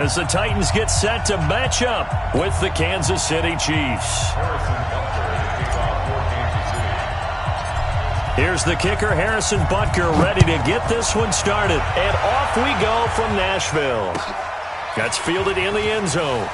As the Titans get set to match up with the Kansas City Chiefs. Here's the kicker, Harrison Butker, ready to get this one started. And off we go from Nashville. That's fielded in the end zone.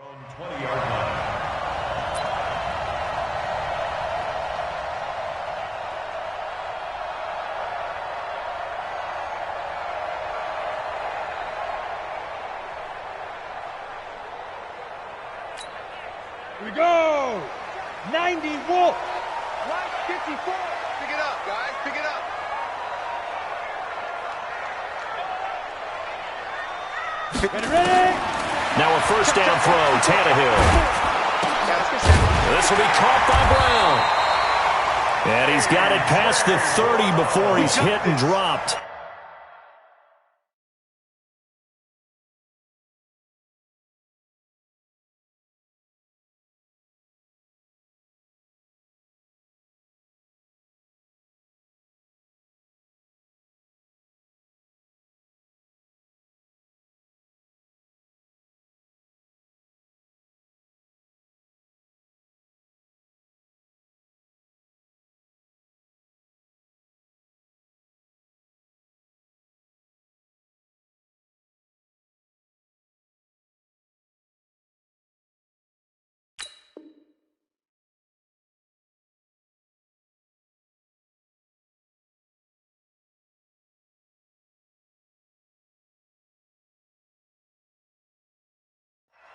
Own 20-yard line. Here we go! 90 Wolf! Right 54! Pick it up, guys. Pick it up. Ready? Now a first down throw, Tannehill. This will be caught by Brown. And he's got it past the 30 before he's hit and dropped.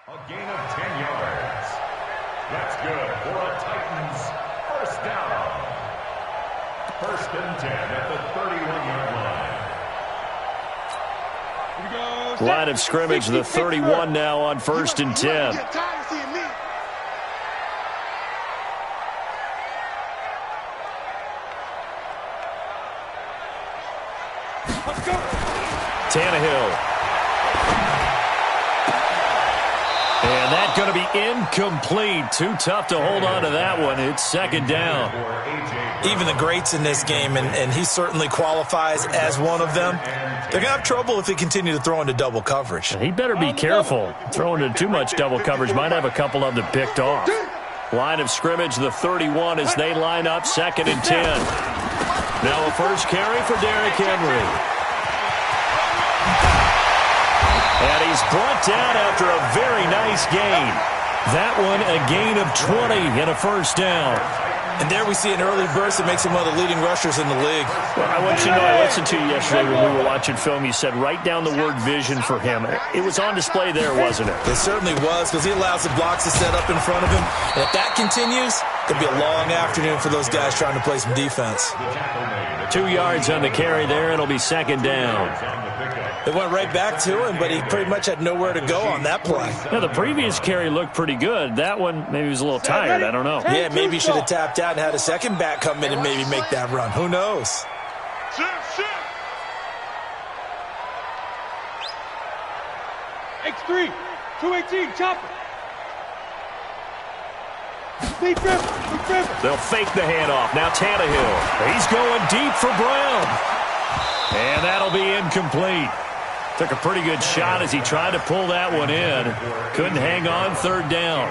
A gain of 10 yards. That's good for a Titans first down. First and 10 at the 31-yard line. Line of scrimmage, the 31 now on first and 10. Tannehill. And that's going to be incomplete. Too tough to hold on to that one. It's second down. Even the greats in this game, and he certainly qualifies as one of them, they're going to have trouble if they continue to throw into double coverage. He better be careful. Throwing into too much double coverage might have a couple of them picked off. Line of scrimmage, the 31 as they line up second and 10. Now a first carry for Derrick Henry. And he's brought down after a very nice gain. That one a gain of 20 and a first down. And there we see an early burst that makes him one of the leading rushers in the league. Well, I want you to know, I listened to you yesterday when we were watching film. You said write down the word vision for him. It was on display there, wasn't it? It certainly was, because he allows the blocks to set up in front of him. And if that continues, it'll be a long afternoon for those guys trying to play some defense. 2 yards on the carry there. It'll be second down. They went right back to him, but he pretty much had nowhere to go on that play. Yeah, the previous carry looked pretty good. That one, maybe he was a little tired. I don't know. Yeah, maybe he should have tapped out and had a second back come in and maybe make that run. Who knows? X3, 218, chopper. They'll fake the handoff. Now Tannehill. He's going deep for Brown. And that'll be incomplete. Took a pretty good shot as he tried to pull that one in. Couldn't hang on, third down.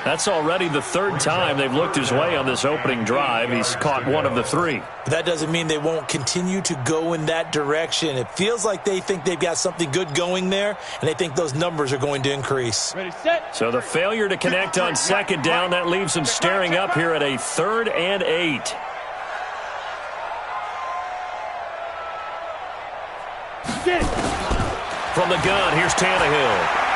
That's already the third time they've looked his way on this opening drive. He's caught one of the three. But that doesn't mean they won't continue to go in that direction. It feels like they think they've got something good going there, and they think those numbers are going to increase. Ready, set. So the failure to connect on second down, that leaves him staring up here at a 3rd and 8. Get it. From the gun, here's Tannehill.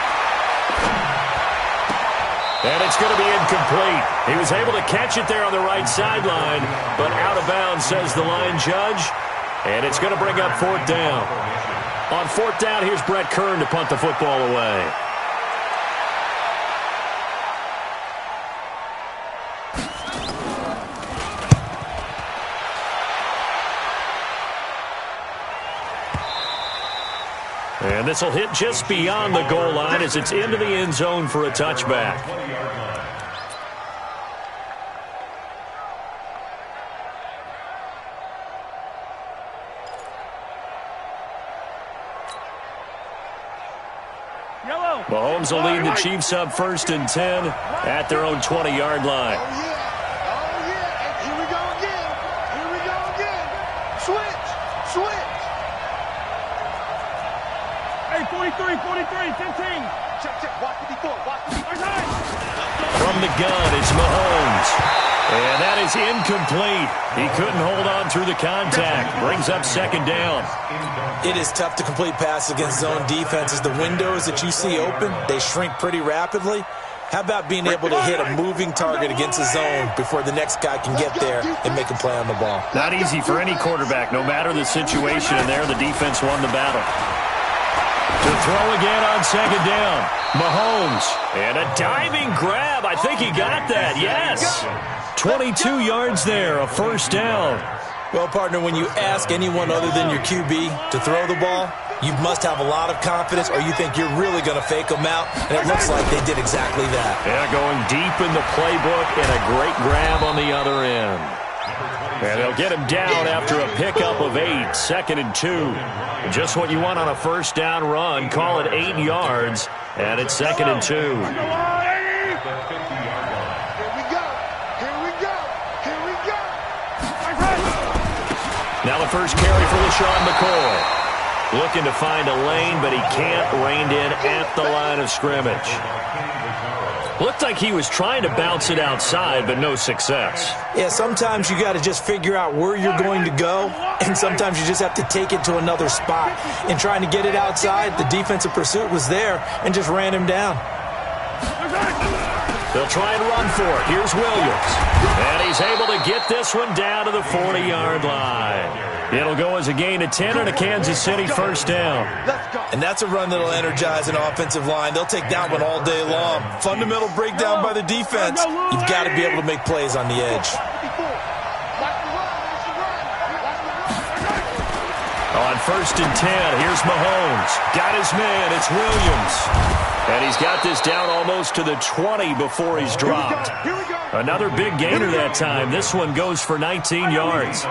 And it's going to be incomplete. He was able to catch it there on the right sideline, but out of bounds, says the line judge. And it's going to bring up 4th down. On 4th down, here's Brett Kern to punt the football away. And this will hit just beyond the goal line as it's into the end zone for a touchback. Yellow. Mahomes will lead the Chiefs up 1st and 10 at their own 20-yard line. Oh, yeah. Here we go again. Here we go again. Switch. Hey, 43, 15. Check. Watch 54. From the gun, it's Mahomes. And that is incomplete. He couldn't hold on through the contact. Brings up 2nd down. It is tough to complete passes against zone defenses. The windows that you see open, they shrink pretty rapidly. How about being able to hit a moving target against a zone before the next guy can get there and make a play on the ball? Not easy for any quarterback. No matter the situation in there, the defense won the battle. To throw again on 2nd down. Mahomes. And a diving grab. I think he got that. Yes. 22 yards there. A 1st down. Well, partner, when you ask anyone other than your QB to throw the ball, you must have a lot of confidence or you think you're really going to fake them out, and it looks like they did exactly that. Yeah, going deep in the playbook and a great grab on the other end. And they'll get him down after a pickup of 8, 2nd and 2. Just what you want on a 1st down run. Call it 8 yards, and it's 2nd and 2. Here we go. Now the first carry for LaShawn McCoy. Looking to find a lane, but he can't rein in at the line of scrimmage. Looked like he was trying to bounce it outside, but no success. Yeah, sometimes you got to just figure out where you're going to go, and sometimes you just have to take it to another spot. In trying to get it outside, the defensive pursuit was there and just ran him down. They'll try and run for it. Here's Williams. And he's able to get this one down to the 40-yard line. It'll go as a gain of 10 and a Kansas City 1st down. And that's a run that'll energize an offensive line. They'll take that one all day long. Fundamental breakdown by the defense. You've got to be able to make plays on the edge. On 1st and 10, here's Mahomes. Got his man. It's Williams. And he's got this down almost to the 20 before he's dropped. Another big gainer that time. This one goes for 19 yards.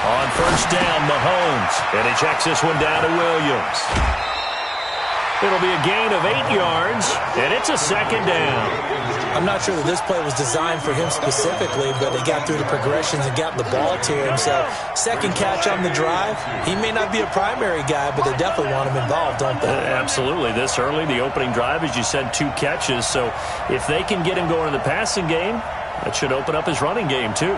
On 1st down, Mahomes. And he checks this one down to Williams. It'll be a gain of 8 yards, and it's a 2nd down. I'm not sure that this play was designed for him specifically, but they got through the progressions and got the ball to him. So, second catch on the drive. He may not be a primary guy, but they definitely want him involved, don't they? Absolutely. This early, the opening drive, as you said, 2 catches. So, if they can get him going in the passing game, that should open up his running game, too.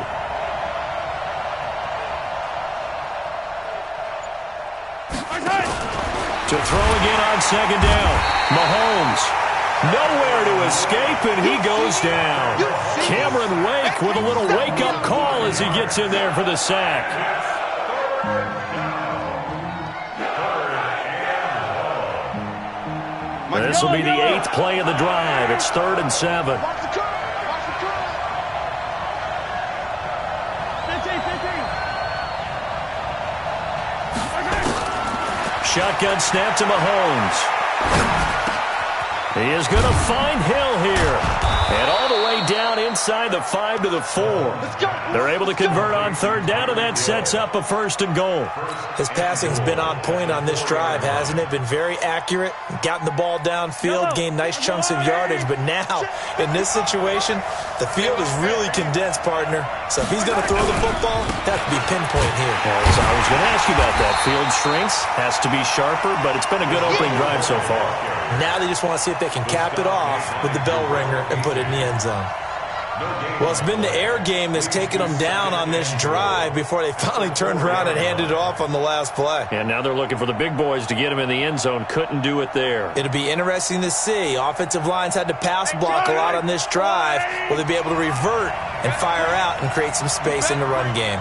To throw again on 2nd down. Mahomes. Nowhere to escape, and he goes down. Cameron Wake with a little wake-up call as he gets in there for the sack. This will be the 8th play of the drive. It's 3rd and 7. Shotgun snap to Mahomes. He is going to find Hill here. And all the way down inside the 5 to the 4. They're able to convert on third down, and that sets up a 1st and goal. His passing's been on point on this drive, hasn't it? Been very accurate, gotten the ball downfield, gained nice chunks of yardage. But now, in this situation, the field is really condensed, partner. So if he's going to throw the football, that could be pinpoint here. As I was going to ask you about that. Field shrinks, has to be sharper, but it's been a good opening drive so far. Now they just want to see if they can cap it off with the bell ringer and put it in the end zone. Well, it's been the air game that's taken them down on this drive before they finally turned around and handed it off on the last play. And now they're looking for the big boys to get him in the end zone. Couldn't do it there. It'll be interesting to see. Offensive lines had to pass block a lot on this drive. Will they be able to revert and fire out and create some space in the run game?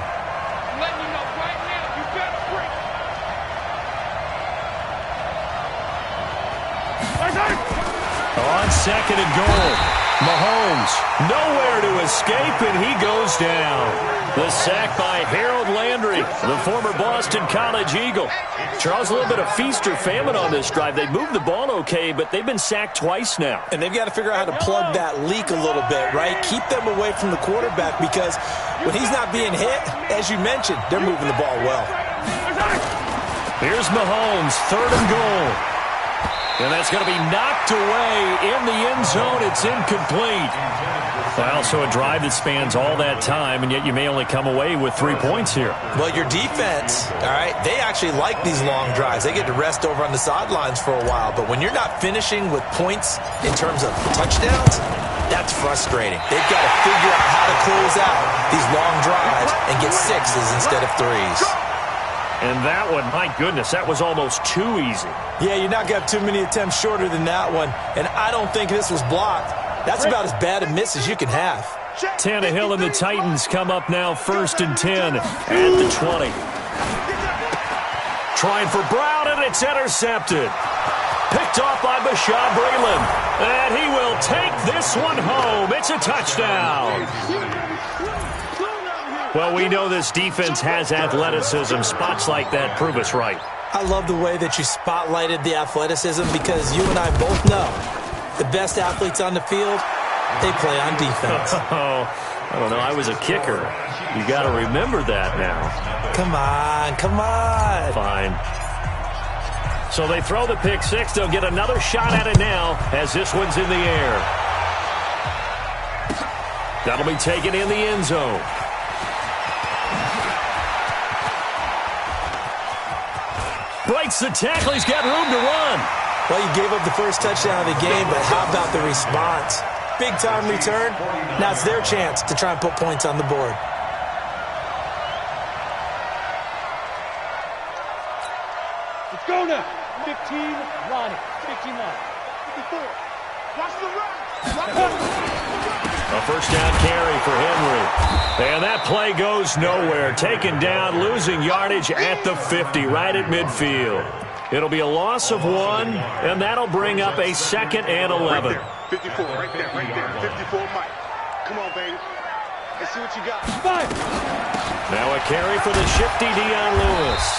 On 2nd and goal, Mahomes nowhere to escape, and he goes down. The sack by Harold Landry, the former Boston College Eagle. Charles, a little bit of feast or famine on this drive. They moved the ball okay, but they've been sacked twice now. And they've got to figure out how to plug that leak a little bit, right? Keep them away from the quarterback, because when he's not being hit, as you mentioned, they're moving the ball well. Here's Mahomes, 3rd and goal. And that's going to be knocked away in the end zone. It's incomplete. Well, so a drive that spans all that time, and yet you may only come away with 3 points here. Well, your defense, all right, they actually like these long drives. They get to rest over on the sidelines for a while. But when you're not finishing with points in terms of touchdowns, that's frustrating. They've got to figure out how to close out these long drives and get 6s instead of 3s. And that one, my goodness, that was almost too easy. Yeah, you're not going to have too many attempts shorter than that one. And I don't think this was blocked. That's about as bad a miss as you can have. Tannehill and the Titans come up now 1st and 10 at the 20. Trying for Brown, and it's intercepted. Picked off by Bashaud Breeland. And he will take this one home. It's a touchdown. Well, we know this defense has athleticism. Spots like that prove us right. I love the way that you spotlighted the athleticism, because you and I both know the best athletes on the field, they play on defense. Oh, I don't know. I was a kicker. You got to remember that now. Come on, come on. Fine. So they throw the pick 6. They'll get another shot at it now as this one's in the air. That'll be taken in the end zone. Breaks the tackle. He's got room to run. Well, you gave up the first touchdown of the game, but how about the response? Big-time return. Now it's their chance to try and put points on the board. Let's go now. 15, Ronnie. 15 line. 54. Watch the run. A first down carry for Henry. And that play goes nowhere. Taken down, losing yardage at the 50, right at midfield. It'll be a loss of 1, and that'll bring up a 2nd and 11. 54, right there, 54, Mike. Come on, baby. Let's see what you got. Now a carry for the shifty Dion Lewis.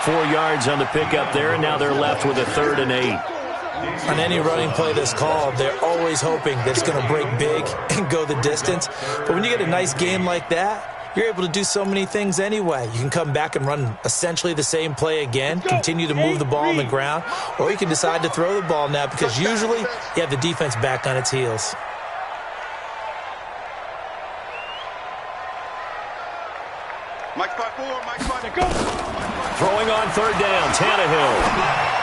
4 yards on the pickup there, and now they're left with a 3rd and 8. On any running play that's called, they're always hoping that it's going to break big and go the distance. But when you get a nice game like that, you're able to do so many things anyway. You can come back and run essentially the same play again, continue to move the ball on the ground, or you can decide to throw the ball now, because usually you have the defense back on its heels. Mike 5-4, Mike 5. Go. Throwing on 3rd down, Tannehill.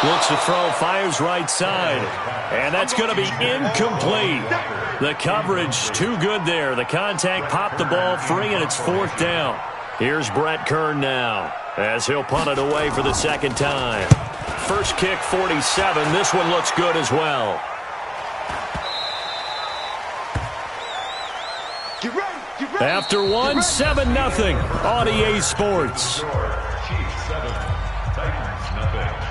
Looks to throw, fires right side. And that's going to be incomplete. The coverage too good there. The contact popped the ball free, and it's 4th down. Here's Brett Kern now as he'll punt it away for the 2nd time. First kick, 47. This one looks good as well. Get ready. Get ready. After 1, 7-0 on EA Sports. Chiefs 7, Titans nothing.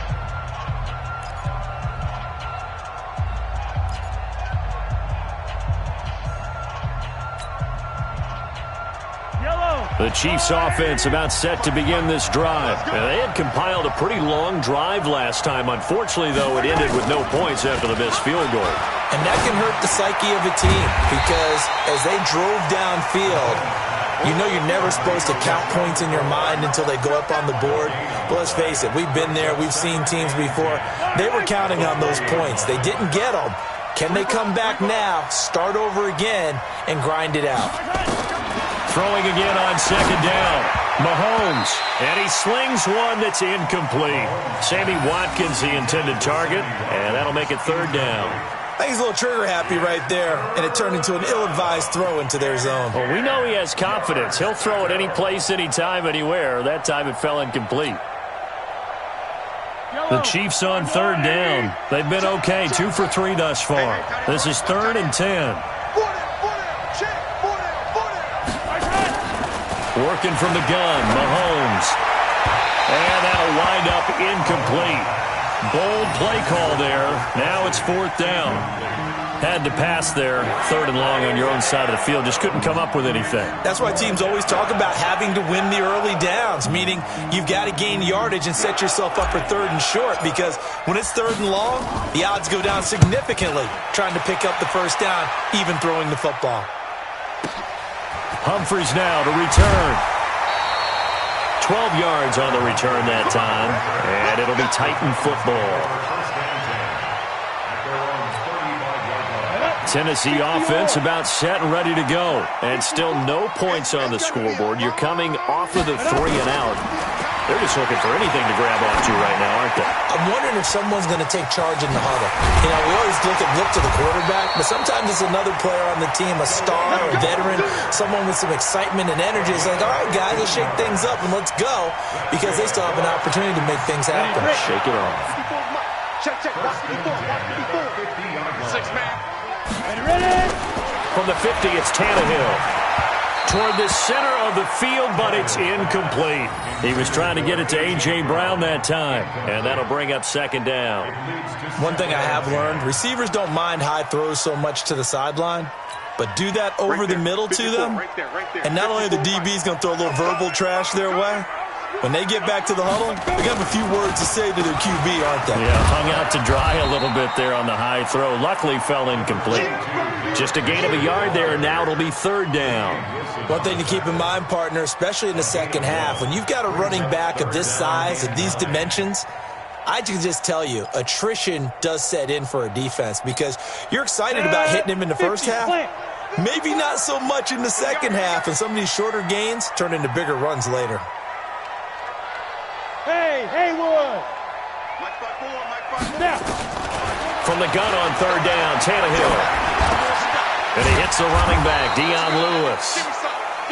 Yellow. The Chiefs offense about set to begin this drive. And they had compiled a pretty long drive last time. Unfortunately, though, it ended with no points after the missed field goal. And that can hurt the psyche of a team because as they drove downfield, you know you're never supposed to count points in your mind until they go up on the board. But let's face it, we've been there. We've seen teams before. They were counting on those points. They didn't get them. Can they come back now, start over again, and grind it out? Throwing again on second down. Mahomes, and he slings one that's incomplete. Sammy Watkins, the intended target, and that'll make it third down. I think he's a little trigger happy right there, and it turned into an ill-advised throw into their zone. Well, we know he has confidence. He'll throw it any place, anytime, anywhere. That time it fell incomplete. The Chiefs on third down. They've been okay, 2 for 3 thus far. This is 3rd and 10. Working from the gun, Mahomes. And that'll wind up incomplete. Bold play call there. Now it's 4th down. Had to pass there, 3rd and long on your own side of the field. Just couldn't come up with anything. That's why teams always talk about having to win the early downs, meaning you've got to gain yardage and set yourself up for 3rd and short, because when it's 3rd and long, the odds go down significantly trying to pick up the first down, even throwing the football. Humphries now to return. 12 yards on the return that time, and it'll be Titan football. Tennessee offense about set and ready to go, and still no points on the scoreboard. You're coming off of the 3 and out. They're just looking for anything to grab onto right now, aren't they? I'm wondering if someone's going to take charge in the huddle. You know, we always look to the quarterback, but sometimes it's another player on the team, a star, a veteran, someone with some excitement and energy. It's like, all right, guys, let's shake things up and let's go, because they still have an opportunity to make things happen. Shake it off. Check. Watch before. 6-man. Ready? From the 50, it's Tannehill. Toward the center of the field, but it's incomplete. He was trying to get it to A.J. Brown that time, and that'll bring up 2nd down. One thing I have learned, receivers don't mind high throws so much to the sideline, but do that over the middle to them, and not only are the DBs going to throw a little verbal trash their way, when they get back to the huddle, they're going to have a few words to say to their QB, aren't they? Yeah, hung out to dry a little bit there on the high throw. Luckily, fell incomplete. Just a gain of a yard there, and now it'll be 3rd down. One thing to keep in mind, partner, especially in the second half, when you've got a running back of this size, of these dimensions, I can just tell you, attrition does set in for a defense, because you're excited about hitting him in the first half. Maybe not so much in the second half, and some of these shorter gains turn into bigger runs later. Hey, Haywood. Now. From the gun on 3rd down, Tannehill. And he hits the running back, Dion Lewis.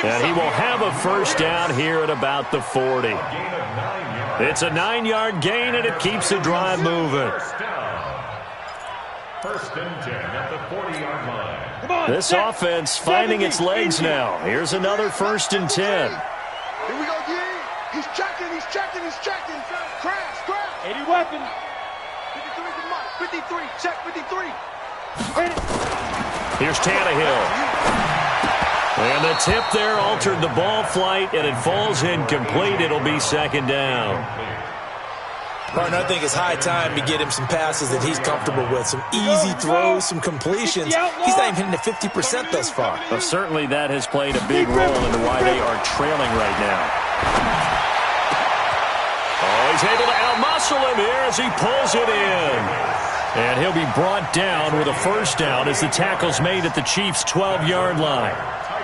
And he will have a first down here at about the 40. It's a 9-yard gain, and it keeps the drive moving. 1st and 10 at the 40-yard line. This offense finding its legs now. Here's another 1st and 10. Here we go, D. He's checking. Crash. 80 weapon. 53 is the mark. 53. Check 53. Hit it. Here's Tannehill. And the tip there altered the ball flight, and it falls incomplete. It'll be 2nd down. Partner, I think it's high time to get him some passes that he's comfortable with. Some easy throws, some completions. He's not even hitting the 50% thus far. Well, certainly that has played a big role into why they are trailing right now. Oh, he's able to outmuscle him here as he pulls it in. And he'll be brought down with a first down as the tackle's made at the Chiefs' 12-yard line.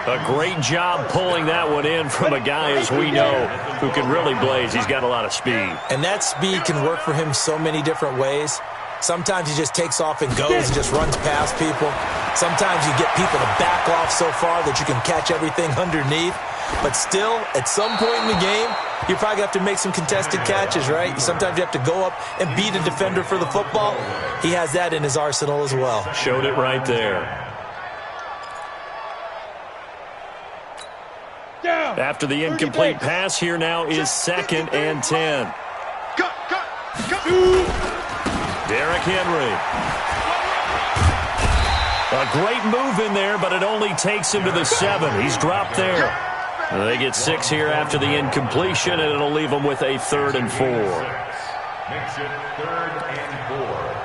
A great job pulling that one in from a guy, as we know, who can really blaze. He's got a lot of speed. And that speed can work for him so many different ways. Sometimes he just takes off and goes and just runs past people. Sometimes you get people to back off so far that you can catch everything underneath. But still, at some point in the game, you probably have to make some contested catches, right? Sometimes you have to go up and beat a defender for the football. He has that in his arsenal as well. Showed it right there. After the incomplete pass, here now is 2nd and 10. Cut. Derrick Henry. A great move in there, but it only takes him to the 7. He's dropped there. They get 6 here after the incompletion, and it'll leave them with a 3rd and 4. Makes it 3rd and 4.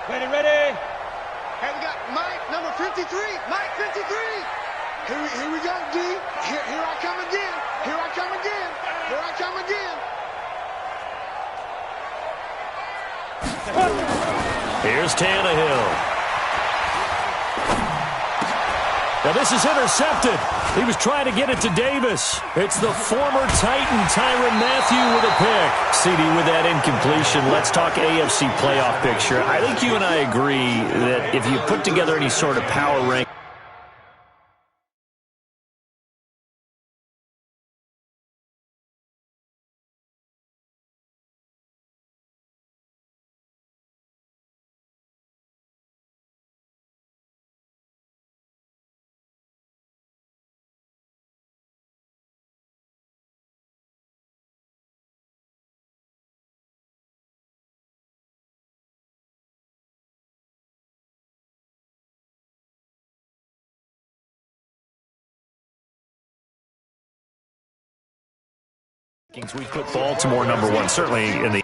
Ready. Hey, we got Mike, number 53. Mike, 53. Here we go, D. Here I come again. Here I come again. Here I come again. Here's Tannehill. Now this is intercepted. He was trying to get it to Davis. It's the former Titan, Tyrann Mathieu, with a pick. CD with that incompletion. Let's talk AFC playoff picture. I think you and I agree that if you put together any sort of power rank, we put Baltimore number 1, certainly in the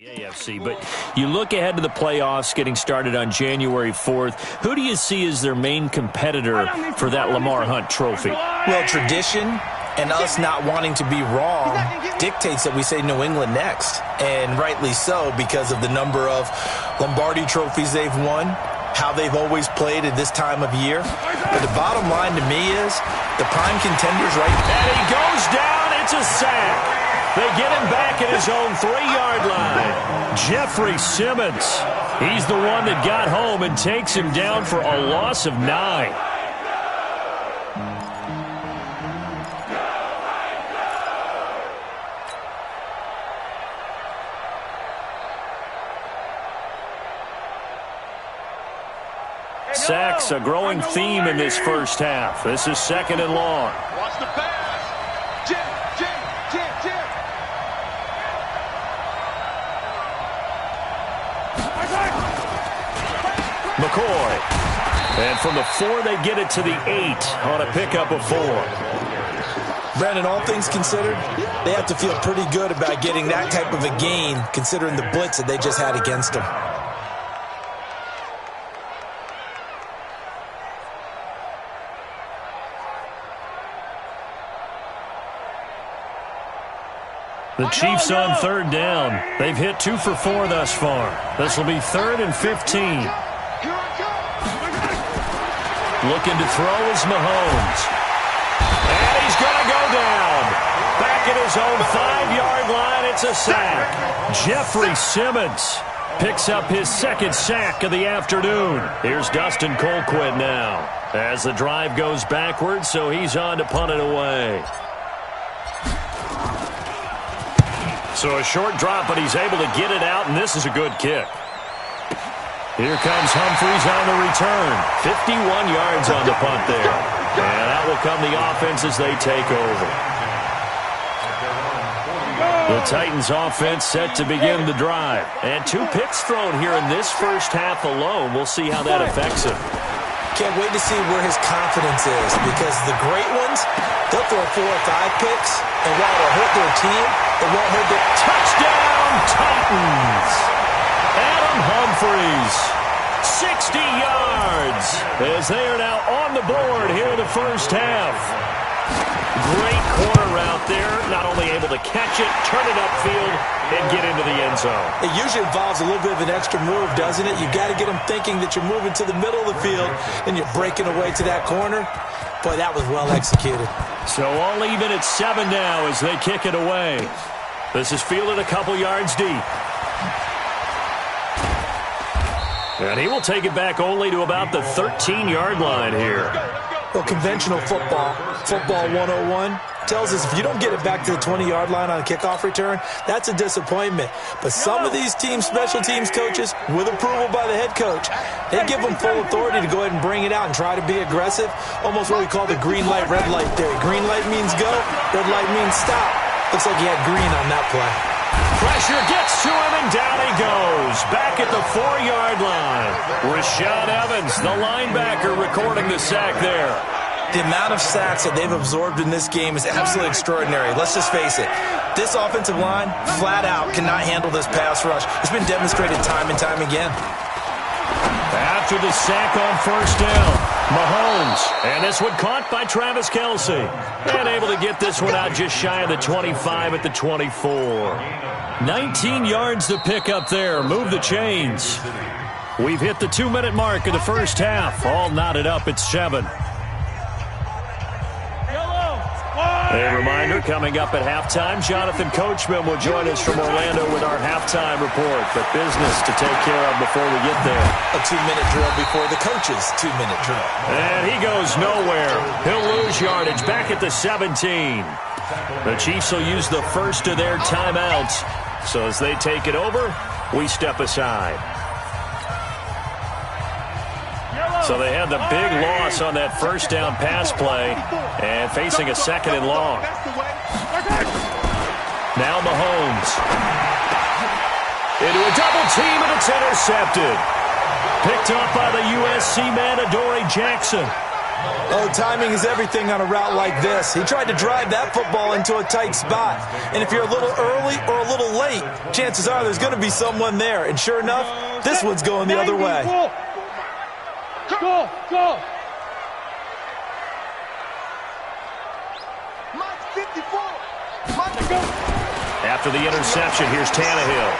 AFC, but you look ahead to the playoffs getting started on January 4th. Who do you see as their main competitor for that Lamar Hunt trophy? Well, tradition and us not wanting to be wrong dictates that we say New England next, and rightly so because of the number of Lombardi trophies they've won, how they've always played at this time of year. But the bottom line to me is the prime contenders right now. And he goes down. It's a sack. They get him back at his own 3-yard line. Jeffrey Simmons. He's the one that got home and takes him down for a loss of 9. Sacks, a growing theme in this first half. This is 2nd and long. Watch the pass. Jim. McCoy. And from the 4, they get it to the 8 on a pickup of 4. Brandon, all things considered, they have to feel pretty good about getting that type of a gain considering the blitz that they just had against them. The Chiefs on 3rd down. They've hit 2 for 4 thus far. This will be 3rd and 15. Looking to throw is Mahomes. And he's going to go down. Back at his own 5-yard line, it's a sack. Jeffrey Simmons picks up his 2nd sack of the afternoon. Here's Dustin Colquitt now as the drive goes backwards, so he's on to punt it away. So a short drop, but he's able to get it out, and this is a good kick. Here comes Humphries on the return. 51 yards on the punt there. And out will come the offense as they take over. The Titans offense set to begin the drive. And 2 picks thrown here in this first half alone. We'll see how that affects him. Can't wait to see where his confidence is, because the great ones, they'll throw 4 or 5 picks, and while it'll hurt their team, it won't hurt their... Touchdown, Titans! Adam Humphries, 60 yards, as they are now on the board here in the first half. Great corner route there, not only able to catch it, turn it upfield, and get into the end zone. It usually involves a little bit of an extra move, doesn't it? You've got to get them thinking that you're moving to the middle of the field, and you're breaking away to that corner. Boy, that was well executed. So all even at 7 now as they kick it away. This is fielded a couple yards deep. And he will take it back only to about the 13-yard line here. Well, conventional football 101, tells us if you don't get it back to the 20-yard line on a kickoff return, that's a disappointment. But some of these special teams coaches, with approval by the head coach, they give them full authority to go ahead and bring it out and try to be aggressive, almost what we call the green light, red light theory. Green light means go, red light means stop. Looks like he had green on that play. Pressure gets to him, and down he goes. Back at the 4-yard line. Rashaan Evans, the linebacker, recording the sack there. The amount of sacks that they've absorbed in this game is absolutely extraordinary. Let's just face it. This offensive line, flat out, cannot handle this pass rush. It's been demonstrated time and time again. After the sack on first down, Mahomes. And this one caught by Travis Kelce. And able to get this one out just shy of the 25 at the 24. 19 yards to pick up there. Move the chains. We've hit the 2-minute mark of the first half. All knotted up at 7. A reminder, coming up at halftime, Jonathan Coachman will join us from Orlando with our halftime report. But business to take care of before we get there. A 2-minute drill before the coach's 2-minute drill. And he goes nowhere. He'll lose yardage back at the 17. The Chiefs will use the first of their timeouts. So as they take it over, we step aside. So they had the big loss on that first down pass play and facing a 2nd and long. Now Mahomes. Into a double team, and it's intercepted. Picked up by the USC man, Adoree Jackson. Oh, timing is everything on a route like this. He tried to drive that football into a tight spot. And if you're a little early or a little late, chances are there's going to be someone there. And sure enough, this one's going the other way. Go, go. Mike 54. Mike, go. After the interception, here's Tannehill.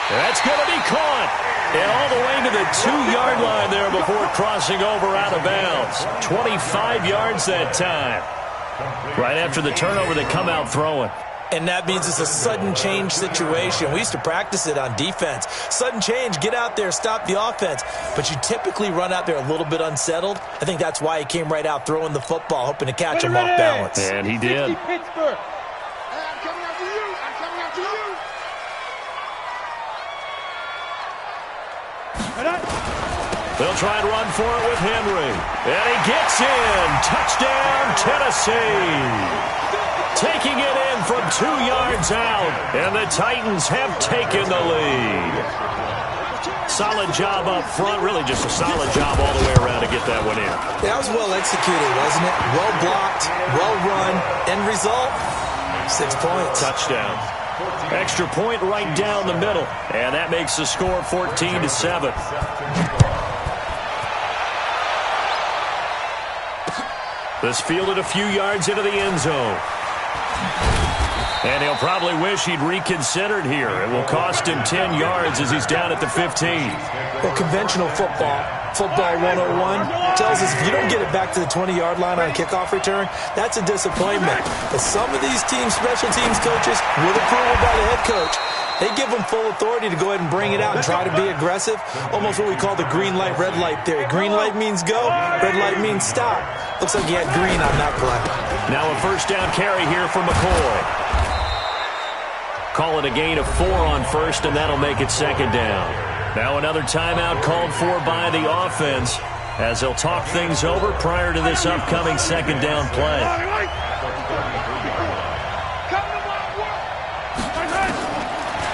That's going to be caught. And all the way to the 2-yard line there before crossing over out of bounds. 25 yards that time. Right after the turnover, they come out throwing. And that means it's a sudden change situation. We used to practice it on defense. Sudden change, get out there, stop the offense. But you typically run out there a little bit unsettled. I think that's why he came right out throwing the football, hoping to catch him off balance. And he did. Pittsburgh. I'm coming after you. I'm coming after you. They'll try and run for it with Henry. And he gets in. Touchdown, Tennessee. Taking it in from 2 yards out. And the Titans have taken the lead. Solid job up front. Really just a solid job all the way around to get that one in. That was well executed, wasn't it? Well blocked, well run. End result, 6 points. Touchdown. Extra point right down the middle. And that makes the score 14-7. This fielded a few yards into the end zone. And he'll probably wish he'd reconsidered here. It will cost him 10 yards as he's down at the 15. Well, conventional football 101, tells us if you don't get it back to the 20-yard line on a kickoff return, that's a disappointment. But some of these special teams coaches, with approval by the head coach, they give them full authority to go ahead and bring it out and try to be aggressive. Almost what we call the green light, red light theory. Green light means go, red light means stop. Looks like he had green on that play. Now a first down carry here for McCoy. Call it a gain of 4 on first, and that'll make it 2nd down. Now another timeout called for by the offense as they'll talk things over prior to this upcoming 2nd down play.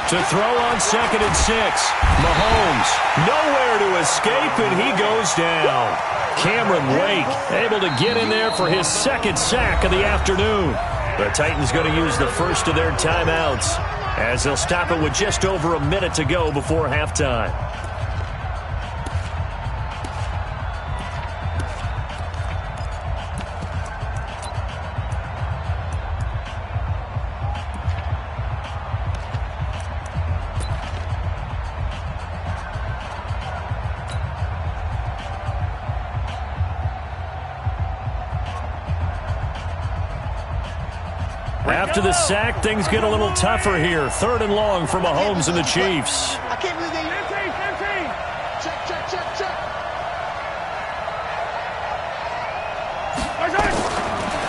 To throw on 2nd and 6. Mahomes nowhere to escape, and he goes down. Cameron Wake able to get in there for his 2nd sack of the afternoon. The Titans going to use the first of their timeouts as they'll stop it with just over a minute to go before halftime. After the sack, things get a little tougher here. 3rd and long for Mahomes and the Chiefs. I can't believe they... 15. Check.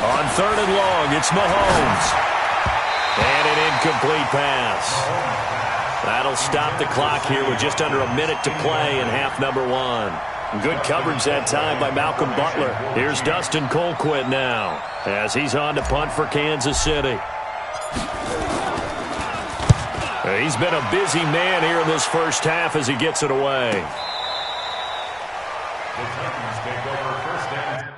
On 3rd and long, it's Mahomes. And an incomplete pass. That'll stop the clock here with just under a minute to play in half number 1. Good coverage that time by Malcolm Butler. Here's Dustin Colquitt now as he's on to punt for Kansas City. He's been a busy man here in this first half as he gets it away. The Titans take over 1st and 10.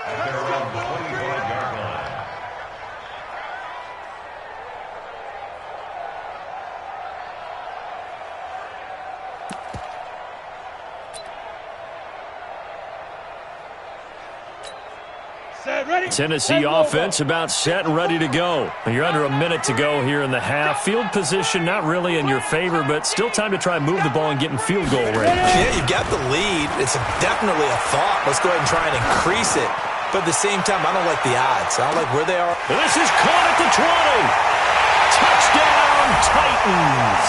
At their own 25-yard line. Tennessee offense about set and ready to go. You're under a minute to go here in the half. Field position not really in your favor, but still time to try and move the ball and get in field goal range. Yeah, you've got the lead. It's definitely a thought. Let's go ahead and try and increase it. But at the same time, I don't like the odds. I don't like where they are. This is caught at the 20. Touchdown, Titans.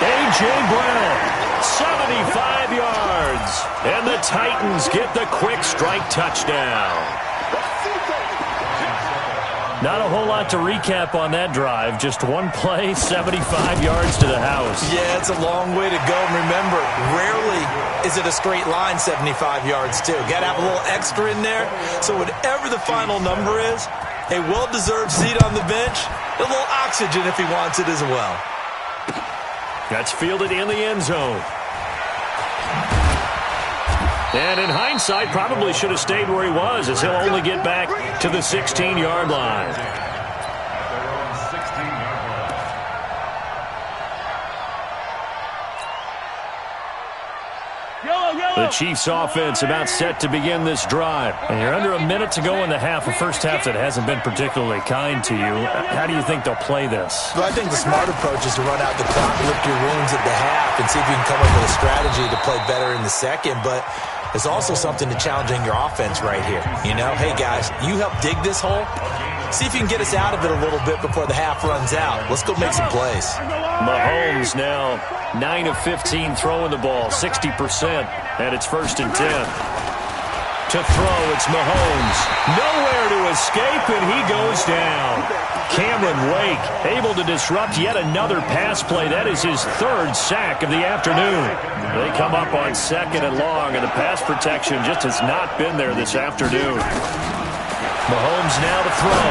A.J. Brown, 75 yards. And the Titans get the quick strike touchdown. Not a whole lot to recap on that drive. Just one play, 75 yards to the house. Yeah, it's a long way to go. And remember, rarely is it a straight line 75 yards, too. Got to have a little extra in there. So whatever the final number is, a well-deserved seat on the bench, a little oxygen if he wants it as well. That's fielded in the end zone. And in hindsight, probably should have stayed where he was, as he'll only get back to the 16-yard line. At their own 16-yard line. The Chiefs offense about set to begin this drive. And you're under a minute to go in the half, a first half that hasn't been particularly kind to you. How do you think they'll play this? Well, I think the smart approach is to run out the clock, lick your wounds at the half, and see if you can come up with a strategy to play better in the second. But there's also something to challenging your offense right here. You know, hey, guys, you help dig this hole. See if you can get us out of it a little bit before the half runs out. Let's go make some plays. Mahomes now 9 of 15 throwing the ball, 60%, and it's 1st and 10. To throw, it's Mahomes. Nowhere to escape, and he goes down. Cameron Wake able to disrupt yet another pass play. That is his 3rd sack of the afternoon. They come up on 2nd and long, and the pass protection just has not been there this afternoon. Mahomes now to throw.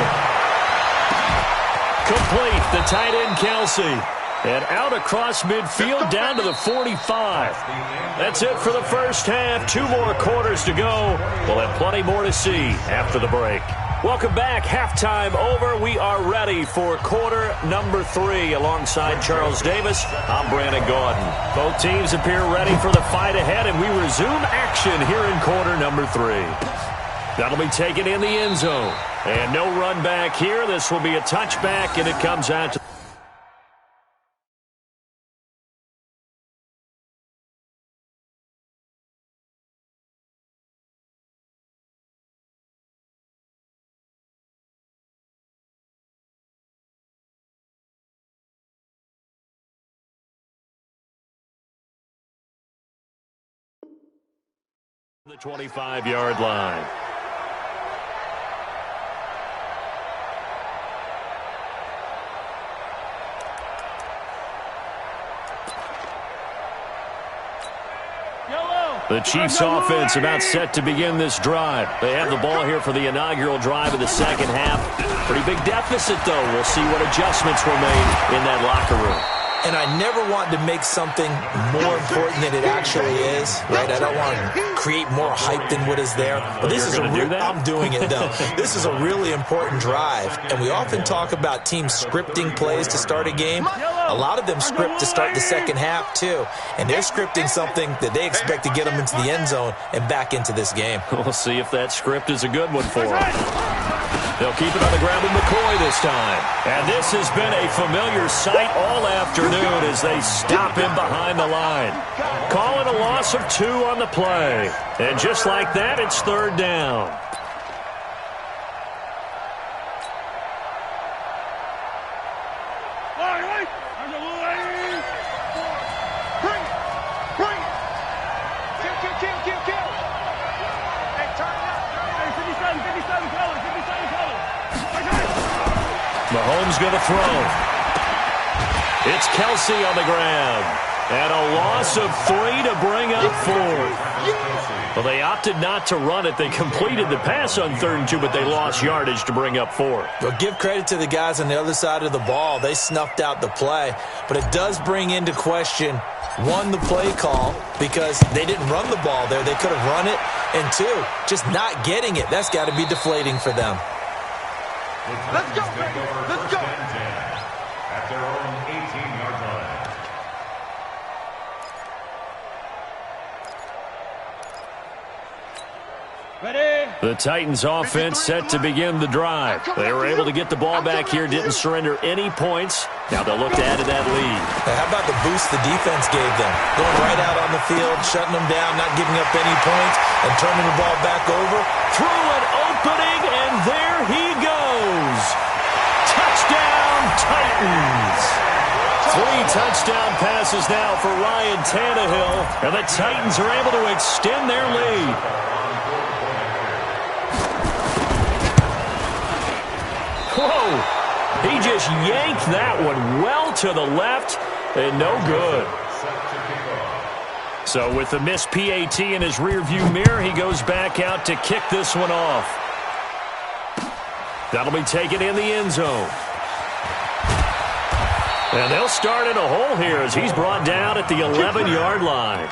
Complete, the tight end Kelsey. And out across midfield down to the 45. That's it for the first half. 2 more quarters to go. We'll have plenty more to see after the break. Welcome back. Halftime over. We are ready for quarter number 3. Alongside Charles Davis, I'm Brandon Gaudin. Both teams appear ready for the fight ahead, and we resume action here in quarter number 3. That'll be taken in the end zone. And no run back here. This will be a touchback, and it comes out to The 25-yard line. The Chiefs offense about set to begin this drive. They have the ball here for the inaugural drive of the second half. Pretty big deficit, though. We'll see what adjustments were made in that locker room. And I never want to make something more important than it actually is, right? I don't want to create more hype than what is there. But this is I'm doing it, though. This is a really important drive. And we often talk about teams scripting plays to start a game. A lot of them script to start the second half, too. And they're scripting something that they expect to get them into the end zone and back into this game. We'll see if that script is a good one for them. They'll keep it on the ground with McCoy this time. And this has been a familiar sight all afternoon as they stop him behind the line. Calling a loss of 2 on the play. And just like that, it's third down. Mahomes going to throw. It's Kelsey on the ground. And a loss of 3 to bring up 4. Well, they opted not to run it. They completed the pass on 3rd and 2, but they lost yardage to bring up 4. Well, give credit to the guys on the other side of the ball. They snuffed out the play. But it does bring into question, 1, the play call, because they didn't run the ball there. They could have run it. And 2, just not getting it. That's got to be deflating for them. Let's go, baby. Let's go. At their own 18-yard line. Ready? The Titans offense set to begin the drive. They were able to get the ball back here, didn't surrender any points. Now they'll look to add to that lead. Now, how about the boost the defense gave them? Going right out on the field, shutting them down, not giving up any points, and turning the ball back over. Through an opening, and there he goes. Touchdown, Titans. 3 touchdown passes now for Ryan Tannehill, and the Titans are able to extend their lead. Whoa, he just yanked that one well to the left, and no good. So with the missed PAT in his rearview mirror, he goes back out to kick this one off. That'll be taken in the end zone. And they'll start in a hole here as he's brought down at the 11-yard line.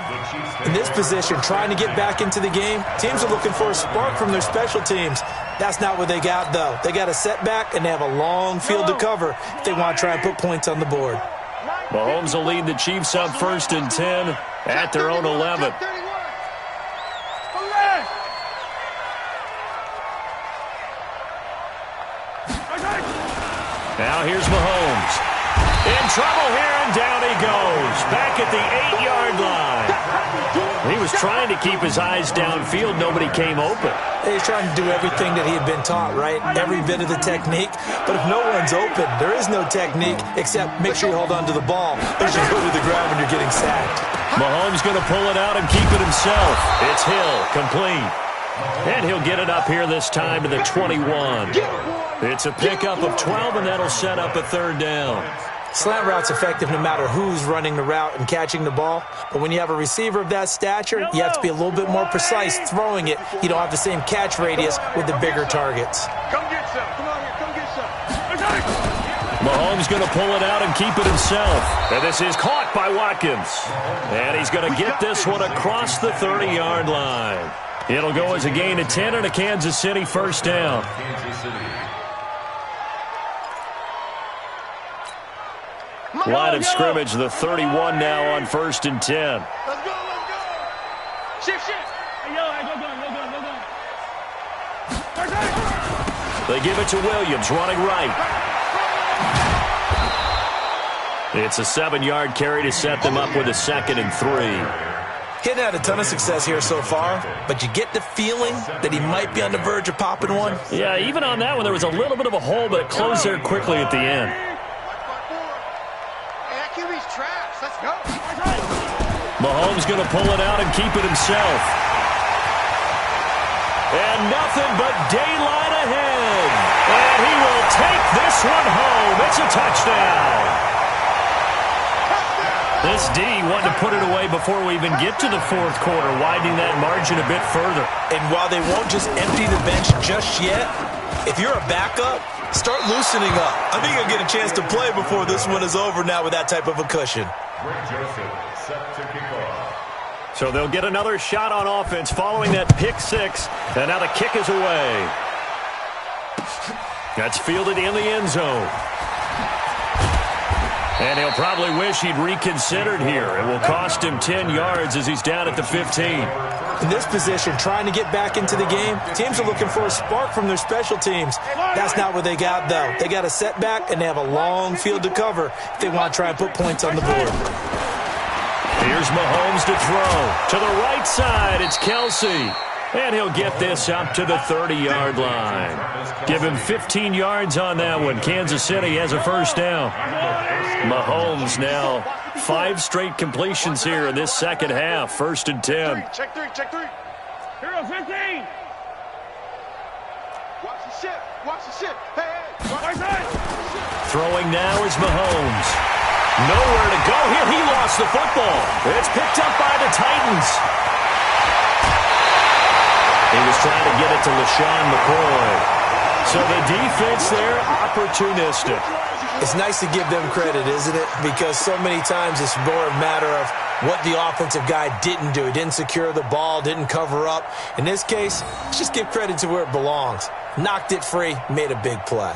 In this position, trying to get back into the game, teams are looking for a spark from their special teams. That's not what they got, though. They got a setback, and they have a long field to cover if they want to try and put points on the board. Mahomes will lead the Chiefs up 1st and 10 at their own 11. Now here's Mahomes. In trouble here, and down he goes. Back at the 8-yard line. He was trying to keep his eyes downfield. Nobody came open. He's trying to do everything that he had been taught, right? Every bit of the technique. But if no one's open, there is no technique except make sure you hold on to the ball as you go to the ground when you're getting sacked. Mahomes going to pull it out and keep it himself. It's Hill, complete. And he'll get it up here this time to the 21. It's a pickup of 12, and that'll set up a 3rd down. Slant route's effective no matter who's running the route and catching the ball. But when you have a receiver of that stature, you have to be a little bit more precise throwing it. You don't have the same catch radius with the bigger targets. Come get some. Come on here. Come get some. Mahomes going to pull it out and keep it himself. And this is caught by Watkins. And he's going to get this one across the 30-yard line. It'll go as a gain of 10 and a Kansas City 1st down. Line of scrimmage, the 31 now on 1st and 10. Let's go, let's go. Shift. Hey, yo, go gun. They give it to Williams, running right. It's a 7-yard carry to set them up with a 2nd and 3. He hadn't had a ton of success here so far, but you get the feeling that he might be on the verge of popping one. Yeah, even on that one, there was a little bit of a hole, but it closed there quickly at the end. Let's go. Mahomes going to pull it out and keep it himself. And nothing but daylight ahead. And he will take this one home. It's a touchdown. This D wanted to put it away before we even get to the fourth quarter, widening that margin a bit further. And while they won't just empty the bench just yet, if you're a backup, start loosening up. I think you'll get a chance to play before this one is over now with that type of a cushion. Greg Joseph set to kick off. So they'll get another shot on offense following that pick six. And now the kick is away. That's fielded in the end zone. And he'll probably wish he'd reconsidered here. It will cost him 10 yards as he's down at the 15. In this position, trying to get back into the game, teams are looking for a spark from their special teams. That's not what they got, though. They got a setback, and they have a long field to cover if they want to try and put points on the board. Here's Mahomes to throw. To the right side, it's Kelsey. And he'll get this up to the 30-yard line. Give him 15 yards on that one. Kansas City has a first down. Mahomes now 5 straight completions here in this second half. 1st and 10. Check three. Hero 15. Watch the ship. Watch the ship. Hey. Right side. Throwing now is Mahomes. Nowhere to go here. He lost the football. It's picked up by the Titans. He was trying to get it to LaShawn McCoy. So the defense there, opportunistic. It's nice to give them credit, isn't it? Because so many times it's more a matter of what the offensive guy didn't do. He didn't secure the ball, didn't cover up. In this case, let's just give credit to where it belongs. Knocked it free, made a big play.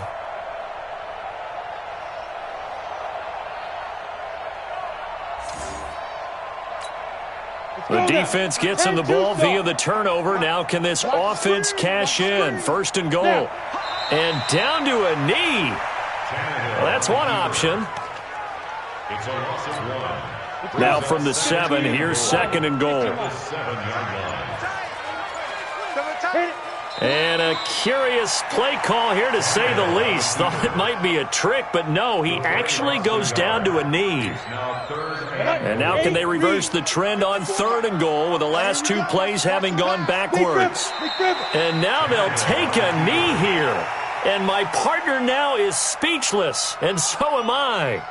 The defense gets him the ball via the turnover. Now can this offense cash in? 1st and goal. And down to a knee. Well, that's one option. It's a loss of 1. Now from the 7, here's 2nd and goal. And a curious play call here, to say the least. Thought it might be a trick, but no, he actually goes down to a knee. And now can they reverse the trend on 3rd and goal with the last 2 plays having gone backwards? And now they'll take a knee here. And my partner now is speechless, and so am I.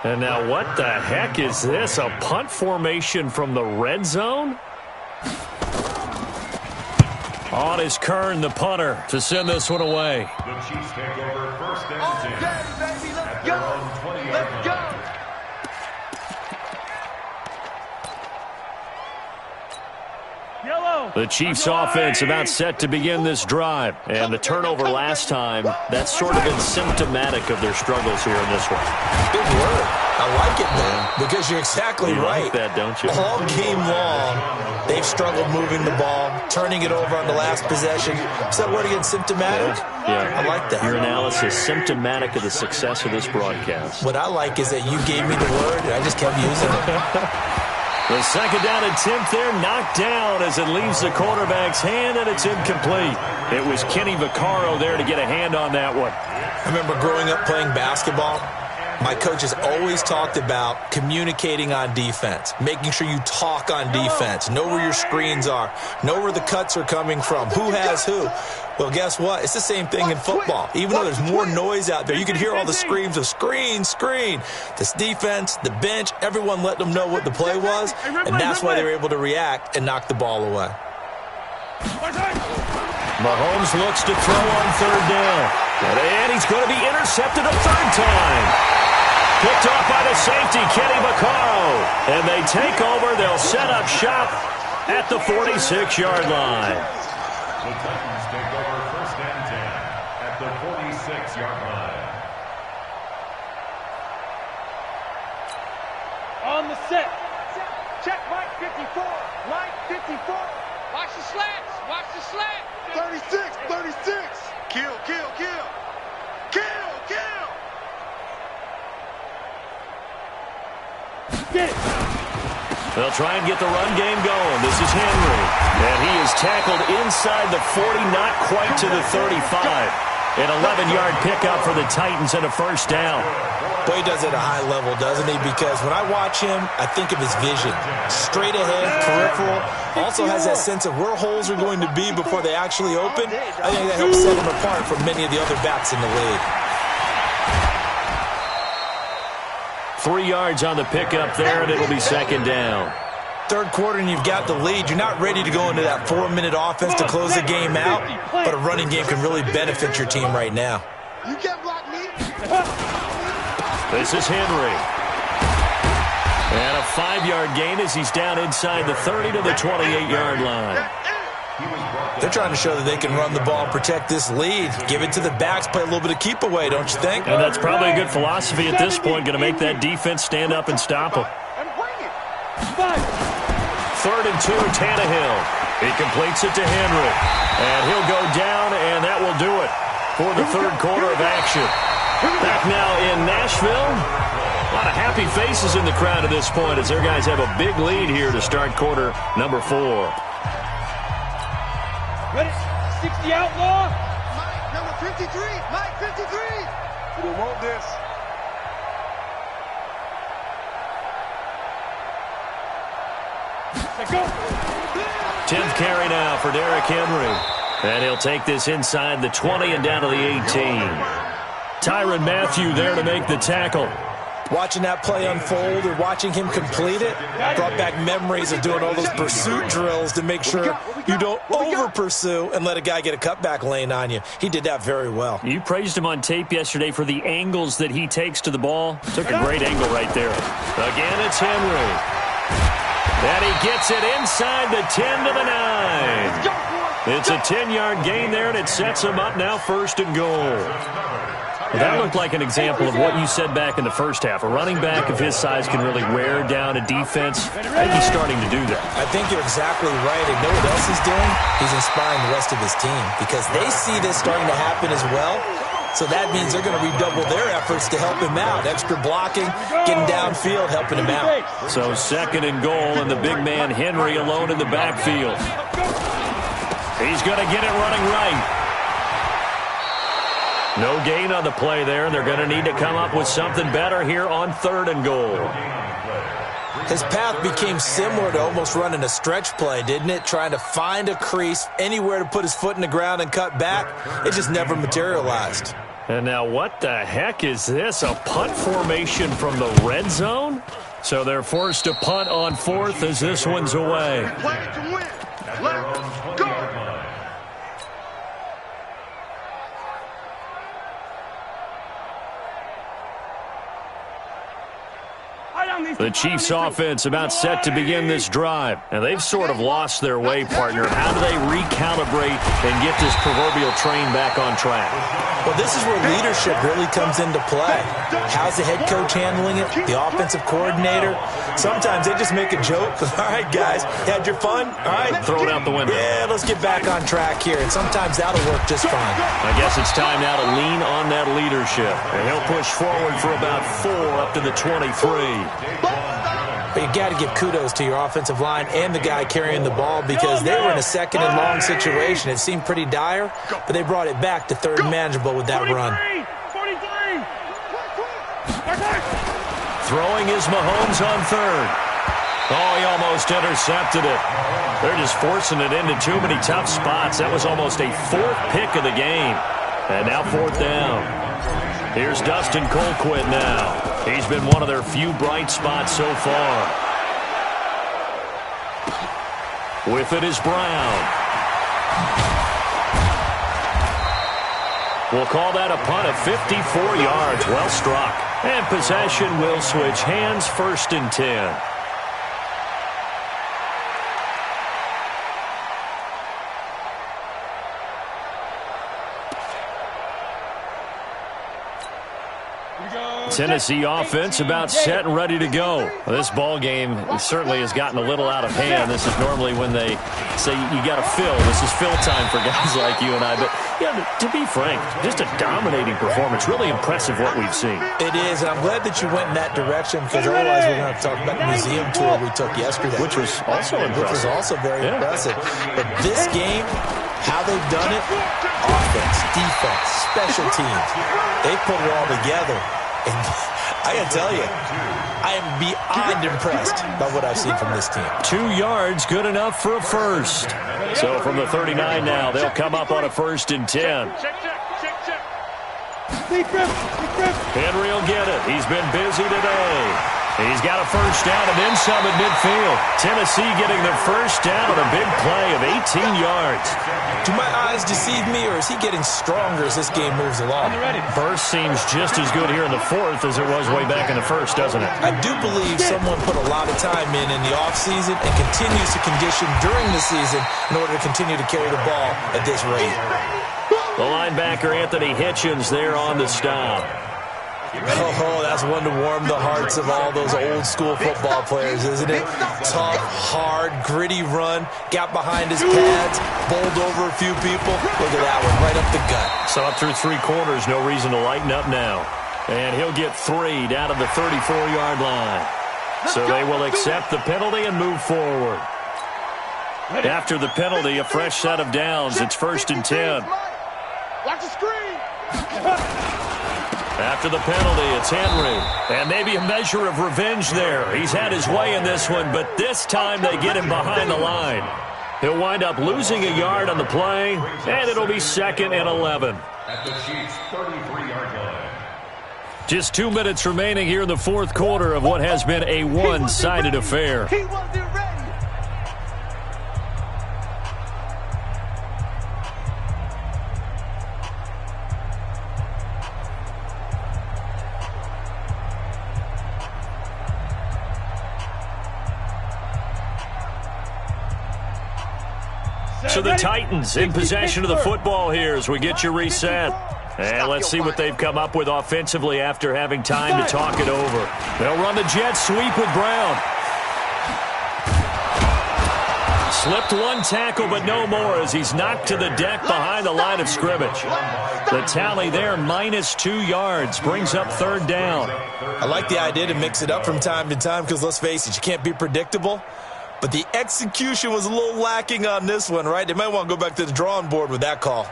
And now what the heck is this? A punt formation from the red zone? On is Kern, the punter, to send this one away. The Chiefs take over 1st and 10. Baby, let's At go. their own 20-yard Let's go. line. Yellow. The Chiefs offense about set to begin this drive. And the turnover last time, that's sort of been symptomatic of their struggles here in this one. Big word. I like it, man, because you're exactly You right. like that, don't you? All game long, they've struggled moving the ball, turning it over on the last possession. Is that word again, symptomatic? Yeah. I like that. Your analysis, symptomatic of the success of this broadcast. What I like is that you gave me the word, and I just kept using it. The 2nd down attempt there knocked down as it leaves the quarterback's hand, and it's incomplete. It was Kenny Vaccaro there to get a hand on that one. I remember growing up playing basketball. My coaches always talked about communicating on defense, making sure you talk on defense, know where your screens are, know where the cuts are coming from, who has who. Well, guess what? It's the same thing in football. Even though there's more noise out there, you can hear all the screams of screen, screen. This defense, the bench, everyone let them know what the play was, and that's why they were able to react and knock the ball away. Mahomes looks to throw on 3rd down. And he's going to be intercepted a 3rd time. Picked off by the safety, Kenny Vaccaro. And they take over. They'll set up shop at the 46-yard line. The Titans take over 1st and 10 at the 46-yard line. On the set. Check Mike 54. Mike 54. Watch the slats. Watch the slat. 36. Kill. Get it. They'll try and get the run game going. This is Henry. And he is tackled inside the 40, not quite to the 35. An 11-yard pickup for the Titans and a first down. Boy, he does it at a high level, doesn't he? Because when I watch him, I think of his vision. Straight ahead, peripheral. Also has that sense of where holes are going to be before they actually open. I think that helps set him apart from many of the other backs in the league. 3 yards on the pickup there, and it'll be second down. Third quarter and you've got the lead. You're not ready to go into that 4-minute offense to close the game out, but a running game can really benefit your team right now. You can't block me. This is Henry. And a 5-yard gain as he's down inside the 30 to the 28-yard line. They're trying to show that they can run the ball and protect this lead. Give it to the backs, play a little bit of keep away, don't you think? And that's probably a good philosophy at this point, going to make that defense stand up and stop them. 3rd and 2, Tannehill. He completes it to Henry. And he'll go down, and that will do it for the third quarter of action. Back now in Nashville. A lot of happy faces in the crowd at this point as their guys have a big lead here to start quarter number 4. Ready? 60 outlaw. Mike, number 53. Mike, 53. We want this. 10th carry now for Derrick Henry. And he'll take this inside the 20 and down to the 18. Tyrann Mathieu there to make the tackle. Watching that play unfold or watching him complete it brought back memories of doing all those pursuit drills to make sure you don't over-pursue and let a guy get a cutback lane on you. He did that very well. You praised him on tape yesterday for the angles that he takes to the ball. Took a great angle right there. Again, it's Henry. And he gets it inside the 10 to the 9. It's a 10-yard gain there, and it sets him up now 1st and goal. Well, that looked like an example of what you said back in the first half. A running back of his size can really wear down a defense. I think he's starting to do that. I think you're exactly right. And know what else he's doing? He's inspiring the rest of his team because they see this starting to happen as well. So that means they're going to redouble their efforts to help him out. Extra blocking, getting downfield, helping him out. So 2nd and goal, and the big man Henry alone in the backfield. He's going to get it running right. No gain on the play there, and they're going to need to come up with something better here on 3rd and goal. His path became similar to almost running a stretch play, didn't it? Trying to find a crease, anywhere to put his foot in the ground and cut back. It just never materialized. And now what the heck is this? A punt formation from the red zone? So they're forced to punt on 4th as this one's away. Play to win. Let's go. The Chiefs offense about set to begin this drive. And they've sort of lost their way, partner. How do they recalibrate and get this proverbial train back on track? Well, this is where leadership really comes into play. How's the head coach handling it? The offensive coordinator? Sometimes they just make a joke. All right, guys, had your fun? All right. Throw it out the window. Yeah, let's get back on track here. And sometimes that'll work just fine. I guess it's time now to lean on that leadership. And he'll push forward for about 4 up to the 23. But you got to give kudos to your offensive line and the guy carrying the ball because they were in a 2nd and long situation. It seemed pretty dire, but they brought it back to 3rd and manageable with that run. 43. Throwing is Mahomes on 3rd. Oh, he almost intercepted it. They're just forcing it into too many tough spots. That was almost a 4th pick of the game. And now 4th down. Here's Dustin Colquitt now. He's been one of their few bright spots so far. With it is Brown. We'll call that a punt of 54 yards. Well struck. And possession will switch hands, 1st and 10. Tennessee offense about set and ready to go. This ball game certainly has gotten a little out of hand. This is normally when they say you got to fill. This is fill time for guys like you and I. But yeah, to be frank, just a dominating performance. Really impressive what we've seen. It is, and I'm glad that you went in that direction because otherwise we're going to talk about the museum tour we took yesterday. Which was also impressive. Which was also very impressive. But this game, How they've done it? Offense, defense, special teams. They put it all together. And I got to tell you, I am beyond impressed by what I've seen from this team. 2 yards, good enough for a first. So from the 39 now, they'll come up on a 1st and 10. Henry will get it. He's been busy today. He's got a first down and then some at midfield. Tennessee getting their first down on a big play of 18 yards. Do my eyes deceive me, or is he getting stronger as this game moves along? Burst seems just as good here in the 4th as it was way back in the 1st, doesn't it? I do believe someone put a lot of time in the offseason and continues to condition during the season in order to continue to carry the ball at this rate. The linebacker, Anthony Hitchens, there on the stop. Oh, that's one to warm the hearts of all those old-school football players, isn't it? Tough, hard, gritty run, got behind his pads, bowled over a few people. Look at that one, right up the gut. Saw it through 3 quarters, no reason to lighten up now. And he'll get 3 down to the 34-yard line. So they will accept the penalty and move forward. After the penalty, a fresh set of downs. It's 1st and 10. Watch the screen. After the penalty, it's Henry. And maybe a measure of revenge there. He's had his way in this one, but this time they get him behind the line. He'll wind up losing a yard on the play, and it'll be 2nd and 11. At the Chiefs' 33-yard line. Just 2 minutes remaining here in the 4th quarter of what has been a one-sided affair. He wasn't ready. So the Titans in possession of the football here as we get you reset. And let's see what they've come up with offensively after having time to talk it over. They'll run the jet sweep with Brown. Slipped 1 tackle, but no more as he's knocked to the deck behind the line of scrimmage. The tally there, -2 yards, brings up 3rd down. I like the idea to mix it up from time to time because, let's face it, you can't be predictable. But the execution was a little lacking on this one, right? They might want to go back to the drawing board with that call.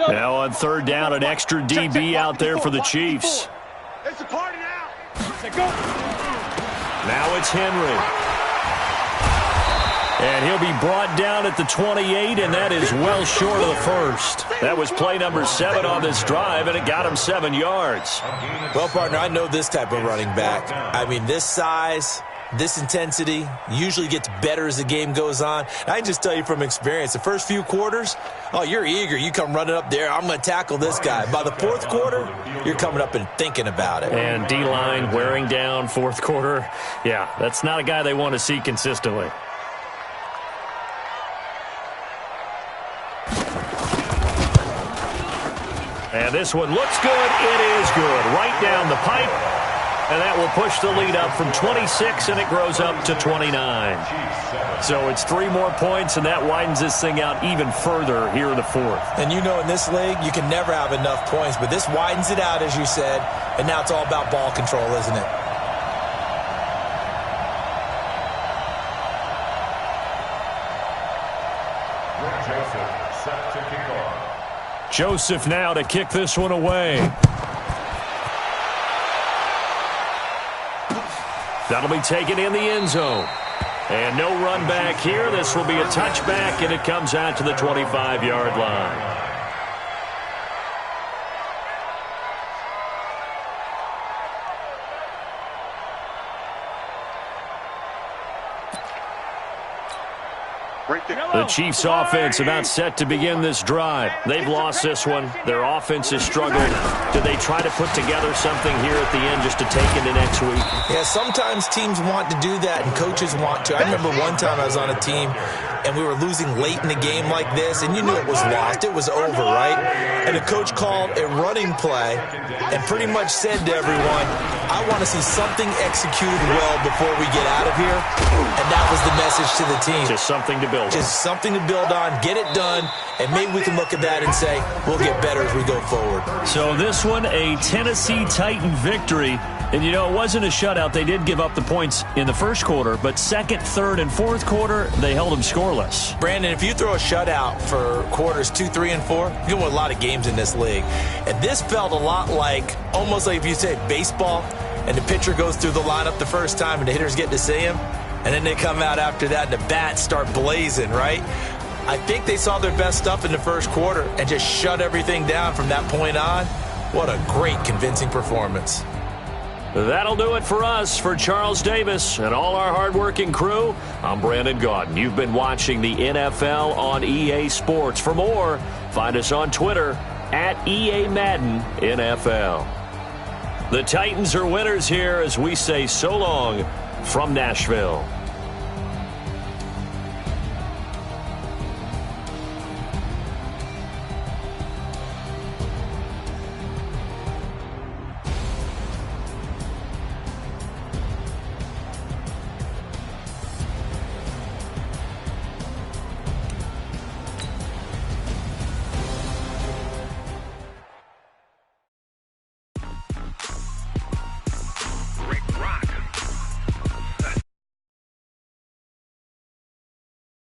Now on 3rd down, an extra DB out there for the Chiefs. It's a party now. Now it's Henry. And he'll be brought down at the 28, and that is well short of the first. That was play number 7 on this drive, and it got him 7 yards. Well, partner, I know this type of running back. I mean, this size, this intensity usually gets better as the game goes on. I can just tell you from experience, the first few quarters, oh, you're eager. You come running up there, I'm going to tackle this guy. By the 4th quarter, you're coming up and thinking about it. And D-line wearing down 4th quarter. Yeah, that's not a guy they want to see consistently. And this one looks good. It is good. Right down the pipe. And that will push the lead up from 26, and it grows up to 29. So it's 3 more points, and that widens this thing out even further here in the 4th. And you know in this league, you can never have enough points, but this widens it out, as you said, and now it's all about ball control, isn't it? Joseph set to kick off. Joseph now to kick this one away. That'll be taken in the end zone. And no run back here. This will be a touchback, and it comes out to the 25-yard line. The Chiefs' offense about set to begin this drive. They've lost this one. Their offense has struggled. Do they try to put together something here at the end just to take into next week? Yeah, sometimes teams want to do that and coaches want to. I remember one time I was on a team and we were losing late in the game like this, and you knew it was lost. It was over, right? And the coach called a running play and pretty much said to everyone, I want to see something executed well before we get out of here. And that was the message to the team. Just something to build on. Just something to build on, get it done, and maybe we can look at that and say, we'll get better as we go forward. So this one, a Tennessee Titan victory. And, you know, it wasn't a shutout. They did give up the points in the first quarter, but second, third, and fourth quarter, they held them scoreless. Brandon, if you throw a shutout for quarters 2, 3, and 4, you can win a lot of games in this league. And this felt a lot like, almost like if you say baseball, and the pitcher goes through the lineup the first time and the hitters get to see him, and then they come out after that and the bats start blazing, right? I think they saw their best stuff in the first quarter and just shut everything down from that point on. What a great, convincing performance. That'll do it for us. For Charles Davis and all our hardworking crew, I'm Brandon Gaudin. You've been watching the NFL on EA Sports. For more, find us on Twitter at EA Madden NFL. The Titans are winners here as we say so long from Nashville.